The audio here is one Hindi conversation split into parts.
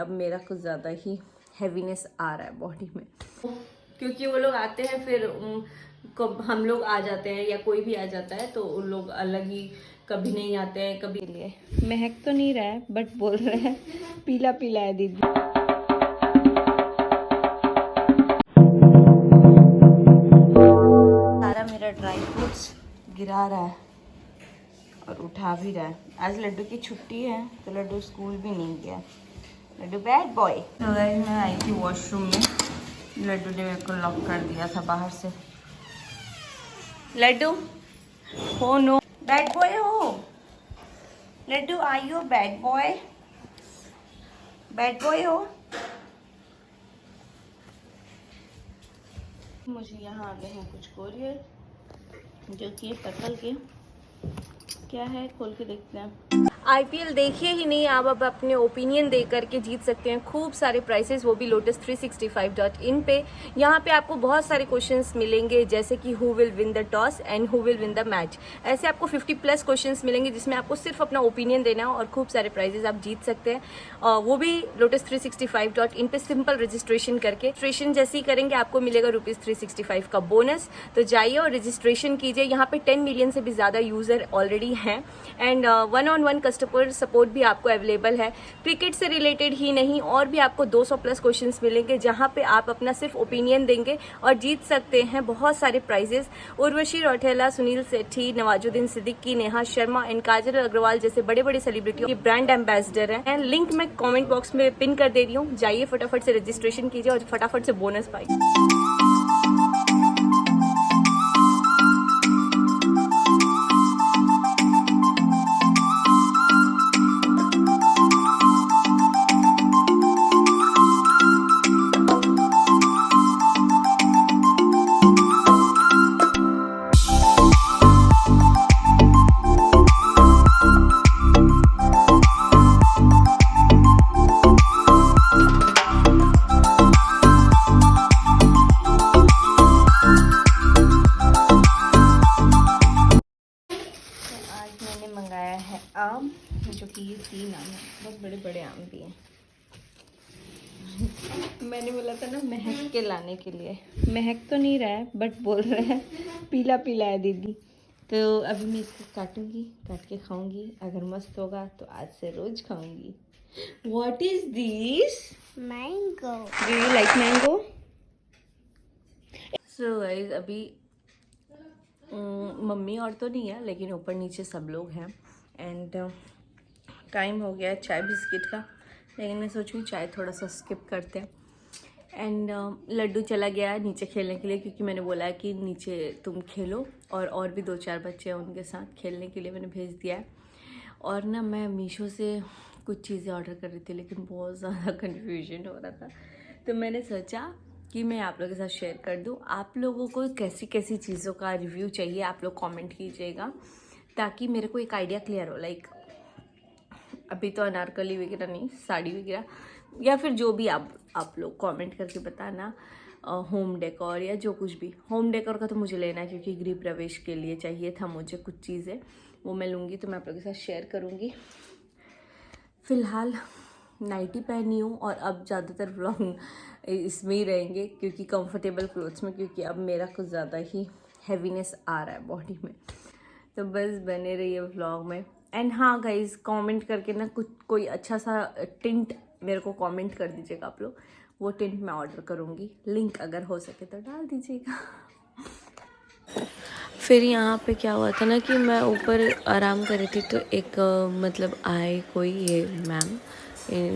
अब मेरा कुछ ज़्यादा ही हैवीनेस आ रहा है बॉडी में, क्योंकि वो लोग आते हैं फिर कब हम लोग आ जाते हैं या कोई भी आ जाता है तो उन लोग अलग ही, कभी नहीं आते हैं कभी लिए। महक तो नहीं रहा है बट बोल रहे हैं पीला पीला है दीदी। सारा मेरा ड्राई फ्रूट्स गिरा रहा है और उठा भी रहा है। आज लड्डू की छुट्टी है तो लड्डू स्कूल भी नहीं गया। Laddu bad boy. तो गाइस मैं आई थी वॉशरूम में, लड्डू ने मेरे को लॉक कर दिया था बाहर से। लड्डू हो नो बैड बॉय हो लड्डू, आई हो बैड बॉय, बैड बॉय हो। मुझे यहाँ आ गए हैं कुछ कोरियर जो कि पर्पल के, क्या है खोल के देखते हैं। आईपीएल देखिए ही नहीं आप, अब अपने ओपिनियन दे करके जीत सकते हैं खूब सारे प्राइसेस, वो भी lotus365.in पे। यहाँ पे आपको बहुत सारे क्वेश्चंस मिलेंगे जैसे कि who will win the toss and who will win the match. ऐसे आपको 50+ क्वेश्चंस मिलेंगे जिसमें आपको सिर्फ अपना ओपिनियन देना है और खूब सारे प्राइजेस आप जीत सकते हैं। वो भी lotus365.in पे सिंपल रजिस्ट्रेशन करके। रजिस्ट्रेशन जैसे ही करेंगे आपको मिलेगा ₹365 का बोनस। तो जाइए और रजिस्ट्रेशन कीजिए। यहाँ पे 10 मिलियन से भी ज़्यादा यूज़र ऑलरेडी हैं एंड 1-on-1 कस्टमर सपोर्ट भी आपको अवेलेबल है। क्रिकेट से रिलेटेड ही नहीं और भी आपको 200+ क्वेश्चंस मिलेंगे जहाँ पे आप अपना सिर्फ ओपिनियन देंगे और जीत सकते हैं बहुत सारे प्राइजेस। उर्वशी रौटेला, सुनील सेठी, नवाजुद्दीन सिद्दीकी, नेहा शर्मा एंड काजल अग्रवाल जैसे बड़े बड़े सेलिब्रिटी के ब्रांड एम्बेसडर हैं। लिंक मैं कमेंट बॉक्स में पिन कर दे रही हूँ, जाइए फटाफट से रजिस्ट्रेशन कीजिए और फटाफट से बोनस पाइए। मंगाया है आम, जो कि ये 3 आम है, बहुत बड़े बड़े आम भी हैं। मैंने बोला था ना महक के लाने के लिए, महक तो नहीं रहा है बट बोल रहे हैं पीला पीला है दीदी। तो अभी मैं इसको काटूंगी, काट के खाऊंगी, अगर मस्त होगा तो आज से रोज खाऊंगी। What is this? Mango. Do you like mango? So guys, अभी मम्मी और तो नहीं है लेकिन ऊपर नीचे सब लोग हैं एंड टाइम हो गया है चाय बिस्किट का, लेकिन मैं सोचूँ चाय थोड़ा सा स्किप करते हैं। एंड लड्डू चला गया है नीचे खेलने के लिए क्योंकि मैंने बोला है कि नीचे तुम खेलो, और भी 2-4 बच्चे हैं उनके साथ खेलने के लिए मैंने भेज दिया है। और ना मैं मीशो से कुछ चीज़ें ऑर्डर कर रही थी लेकिन बहुत ज़्यादा कन्फ्यूजन हो रहा था, तो मैंने सोचा कि मैं आप लोगों के साथ शेयर कर दूं। आप लोगों को कैसी कैसी चीज़ों का रिव्यू चाहिए आप लोग कमेंट कीजिएगा ताकि मेरे को एक आइडिया क्लियर हो। लाइक अभी तो अनारकली वगैरह नहीं, साड़ी वगैरह, या फिर जो भी आप लोग कमेंट करके बताना। होम डेकोर या जो कुछ भी, होम डेकोर का तो मुझे लेना है क्योंकि गृह प्रवेश के लिए चाहिए था मुझे कुछ चीज़ें, वो मैं लूँगी तो मैं आप लोगों के साथ शेयर करूँगी। फ़िलहाल नाइटी पहनी हूँ और अब ज़्यादातर व्लॉग इसमें ही रहेंगे क्योंकि कंफर्टेबल क्लोथ्स में, क्योंकि अब मेरा कुछ ज़्यादा ही हैवीनेस आ रहा है बॉडी में। तो बस बने रहिए व्लॉग में। एंड हाँ गाइज, कमेंट करके ना कोई अच्छा सा टिंट मेरे को कमेंट कर दीजिएगा आप लोग, वो टिंट मैं ऑर्डर करूँगी। लिंक अगर हो सके तो डाल दीजिएगा। फिर यहाँ पे क्या हुआ था ना कि मैं ऊपर आराम कर रही थी तो एक मतलब आए कोई, ये मैम,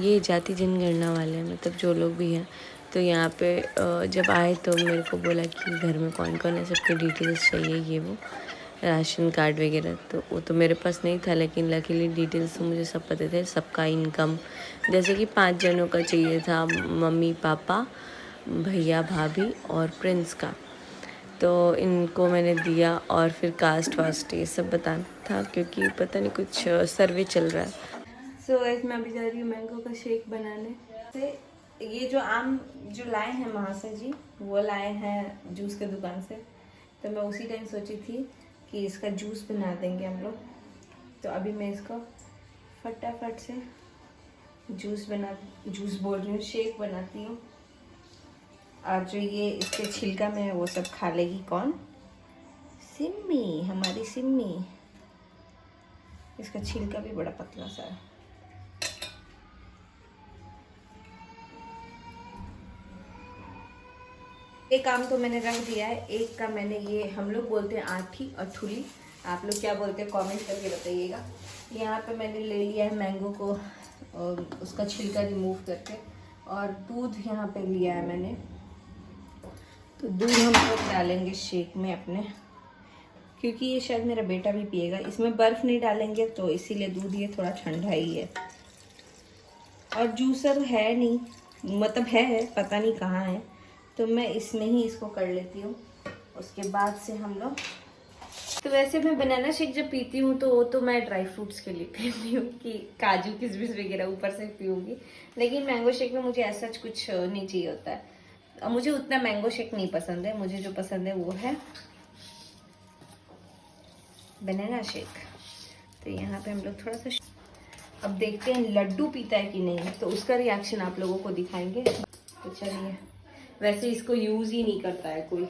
ये जाति जनगणना वाले हैं, मतलब जो लोग भी हैं, तो यहाँ पे जब आए तो मेरे को बोला कि घर में कौन कौन है, सबके डिटेल्स चाहिए, ये वो राशन कार्ड वगैरह। तो वो तो मेरे पास नहीं था लेकिन लकीली डिटेल्स तो मुझे सब पता थे, सबका इनकम, जैसे कि 5 जनों का चाहिए था, मम्मी पापा भैया भाभी और प्रिंस का। तो इनको मैंने दिया और फिर कास्ट वास्ट ये सब बताना था क्योंकि पता नहीं कुछ सर्वे चल रहा है। सो गाइस मैं अभी जा रही हूँ मैंगो का शेक बनाने। से ये जो आम जो लाए हैं महाशय जी, वो लाए हैं जूस के दुकान से, तो मैं उसी टाइम सोची थी कि इसका जूस बना देंगे हम लोग। तो अभी मैं इसको फटाफट से जूस बोल रही हूँ, शेक बनाती हूँ। और जो ये इसके छिलका में है वो सब खा लेगी कौन? सिम्मी, हमारी सिम्मी। इसका छिलका भी बड़ा पतला सा है। एक काम तो मैंने रख दिया है, एक का मैंने ये, हम लोग बोलते हैं आठी अठुली, आप लोग क्या बोलते हैं कमेंट करके बताइएगा। यहाँ पे मैंने ले लिया है मैंगो को और उसका छिलका रिमूव करके, और दूध यहाँ पे लिया है मैंने। तो दूध हम लोग डालेंगे शेक में अपने, क्योंकि ये शायद मेरा बेटा भी पिएगा। इसमें बर्फ़ नहीं डालेंगे तो इसीलिए दूध ये थोड़ा ठंडा ही है। और जूसर है नहीं, मतलब है पता नहीं कहाँ है, तो मैं इसमें ही इसको कर लेती हूँ। उसके बाद से हम लोग, तो वैसे मैं बनाना शेक जब पीती हूँ तो वो तो मैं ड्राई फ्रूट्स के लिए पीती हूँ कि काजू किशमिश वगैरह ऊपर से पीऊँगी, लेकिन मैंगो शेक में मुझे ऐसा कुछ नहीं चाहिए होता है। और मुझे उतना मैंगो शेक नहीं पसंद है, मुझे जो पसंद है वो है बनाना शेक। तो यहाँ पे हम लोग थोड़ा सा, अब देखते हैं लड्डू पीता है कि नहीं, तो उसका रिएक्शन आप लोगों को दिखाएंगे। तो चलिए, वैसे इसको यूज़ ही नहीं करता है कोई।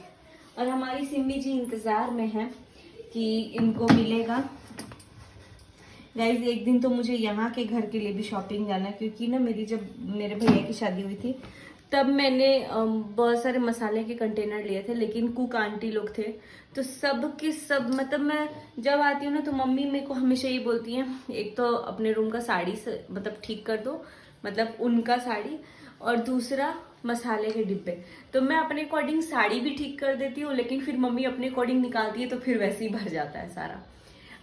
और हमारी सिम्मी जी इंतज़ार में है कि इनको मिलेगा। गाइज एक दिन तो मुझे यहाँ के घर के लिए भी शॉपिंग जाना है, क्योंकि ना जब मेरे भैया की शादी हुई थी तब मैंने बहुत सारे मसाले के कंटेनर लिए थे, लेकिन कुक आंटी लोग थे तो सब के सब, मतलब मैं जब आती हूँ ना तो मम्मी मेरे को हमेशा ये बोलती हैं, एक तो अपने रूम का साड़ी से मतलब ठीक कर दो, मतलब उनका साड़ी, और दूसरा मसाले के डिब्बे। तो मैं अपने अकॉर्डिंग साड़ी भी ठीक कर देती हूँ, लेकिन फिर मम्मी अपने अकॉर्डिंग निकालती है तो फिर वैसे ही भर जाता है सारा।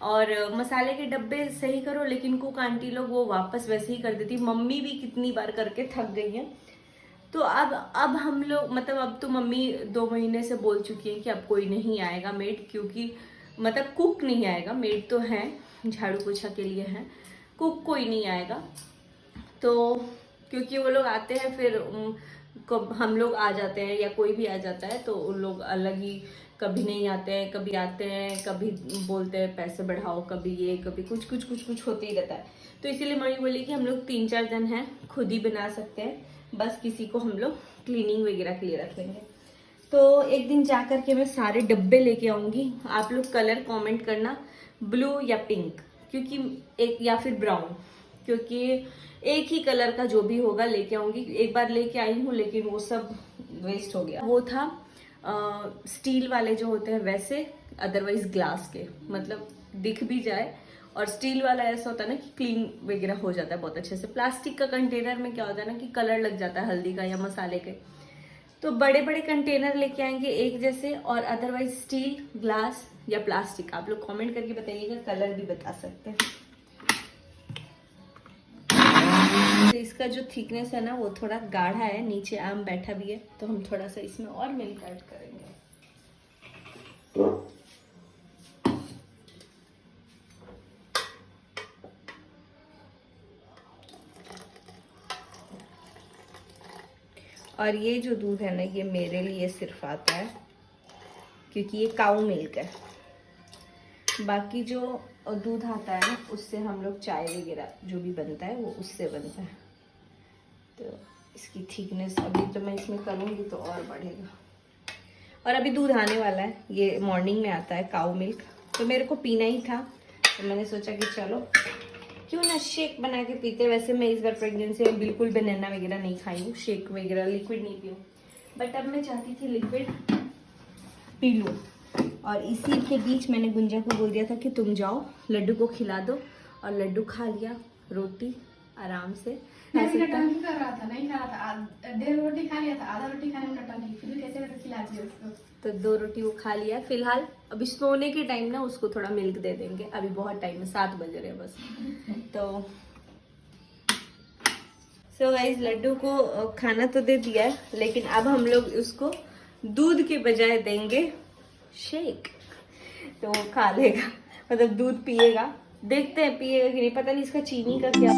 और मसाले के डब्बे सही करो, लेकिन कुक आंटी लोग वो वापस वैसे ही कर देती। मम्मी भी कितनी बार करके थक गई हैं। तो अब हम लोग, मतलब अब तो मम्मी 2 महीने से बोल चुकी है कि अब कोई नहीं आएगा मेड, क्योंकि मतलब कुक नहीं आएगा, मेड तो है झाड़ू पोछा के लिए है, कुक कोई नहीं आएगा। तो क्योंकि वो लोग आते हैं फिर हम लोग आ जाते हैं या कोई भी आ जाता है तो उन लोग अलग ही, कभी नहीं आते हैं, कभी आते हैं, कभी बोलते हैं पैसे बढ़ाओ, कभी ये, कभी कुछ होते ही रहता है। तो इसीलिए मम्मी बोली कि हम लोग 3-4 दिन हैं, खुद ही बना सकते हैं, बस किसी को हम लोग क्लीनिंग वगैरह के लिए रख लेंगे। तो एक दिन जा कर के मैं सारे डब्बे लेके आऊँगी। आप लोग कलर कमेंट करना, ब्लू या पिंक, क्योंकि एक, या फिर ब्राउन, क्योंकि एक ही कलर का जो भी होगा लेके आऊँगी। एक बार लेके आई हूँ लेकिन वो सब वेस्ट हो गया। वो था स्टील वाले जो होते हैं वैसे, अदरवाइज ग्लास के, मतलब दिख भी जाए। और स्टील वाला ऐसा होता है ना कि क्लीन वगैरह हो जाता है बहुत अच्छे से। प्लास्टिक का कंटेनर में क्या होता है ना कि कलर लग जाता है हल्दी का या मसाले के। तो बड़े बड़े कंटेनर लेके आएंगे एक जैसे, और अदरवाइज स्टील, ग्लास या प्लास्टिक। आप लोग कमेंट करके बताइएगा, कलर भी बता सकते हैं। तो इसका जो थिकनेस है ना वो थोड़ा गाढ़ा है, नीचे आम बैठा भी है, तो हम थोड़ा सा इसमें और मिल्क ऐड करेंगे। और ये जो दूध है ना ये मेरे लिए सिर्फ आता है क्योंकि ये काऊ मिल्क है। बाकी जो दूध आता है ना उससे हम लोग चाय वगैरह जो भी बनता है वो उससे बनता है। तो इसकी थिकनेस अभी तो मैं इसमें करूँगी तो और बढ़ेगा। और अभी दूध आने वाला है, ये मॉर्निंग में आता है काऊ मिल्क, तो मेरे को पीना ही था तो मैंने सोचा कि चलो क्यों ना शेक बना के पीते। वैसे मैं इस बार प्रेगनेंसी में बिल्कुल बनाना वगैरह नहीं खाई हूँ, शेक वगैरह लिक्विड नहीं पी हूँ, बट अब मैं चाहती थी लिक्विड पी लूँ। और इसी के बीच मैंने गुंजा को बोल दिया था कि तुम जाओ लड्डू को खिला दो, और लड्डू खा लिया रोटी आराम से। कर रहा था, नहीं खा रहा था, 1.5 रोटी खा लिया था, आधा रोटी खाने में टटा फिर कैसे खिलाती है उसको। तो 2 रोटी वो खा लिया। फिलहाल अभी सोने के टाइम ना उसको थोड़ा मिल्क दे देंगे, अभी बहुत टाइम है, 7 बज रहे हैं बस। तो सो गाइस लड्डू को खाना तो दे दिया है, लेकिन अब हम लोग उसको दूध के बजाय देंगे शेक, तो वो खा लेगा, मतलब दूध पिएगा। देखते हैं पिएगा कि नहीं, पता नहीं इसका चीनी का क्या।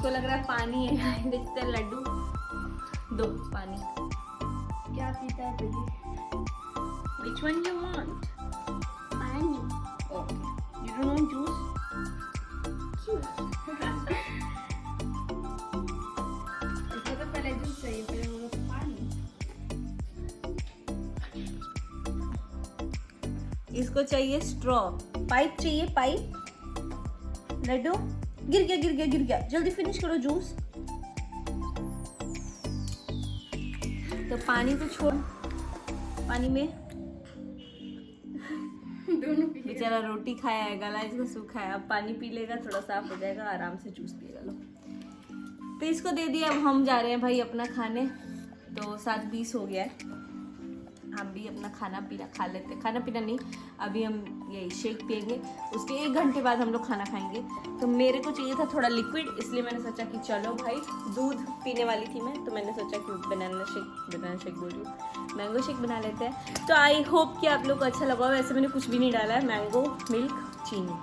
इसको लग रहा है पानी है। देखते हैं लड्डू, दो पानी। क्या पीता है baby? Which one you want? पानी। Okay. You don't want juice? इसको तो पहले जूस चाहिए, फिर वो पानी। इसको चाहिए स्ट्रॉ, पाइप चाहिए, पाइप। लड्डू गिर गया, गिर गया, गिर गया। जल्दी फिनिश करो जूस। तो पानी को छोड़, पानी में दोनों पी। बेचारा रोटी खाया है, गला इसका सूखा है। अब पानी पी लेगा, थोड़ा साफ हो जाएगा, आराम से जूस पिएगा। लो तो इसको दे दिया। अब हम जा रहे हैं भाई अपना खाने। तो 7:20 हो गया है, हम भी अपना खाना पीना खा लेते हैं। खाना पीना नहीं, अभी हम ये शेक पियेंगे, उसके 1 घंटे बाद हम लोग खाना खाएंगे। तो मेरे को चाहिए था थोड़ा लिक्विड, इसलिए मैंने सोचा कि चलो भाई, दूध पीने वाली थी मैं, तो मैंने सोचा कि बनाना शेक बोल रही हूँ, मैंगो शेक बना लेते हैं। तो आई होप कि आप लोग को अच्छा लगा। वैसे मैंने कुछ भी नहीं डाला है, मैंगो, मिल्क, चीनी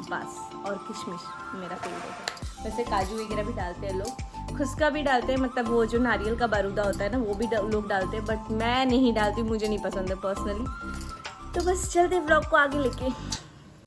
बस, और किशमिश मेरा फेवरेट है। वैसे काजू वगैरह भी डालते हैं लोग, खुस्का भी डालते हैं, मतलब वो जो नारियल का बारूदा होता है ना, वो भी लोग डालते हैं, बट मैं नहीं डालती, मुझे नहीं पसंद है पर्सनली। तो बस चलते व्लॉग को आगे लेके।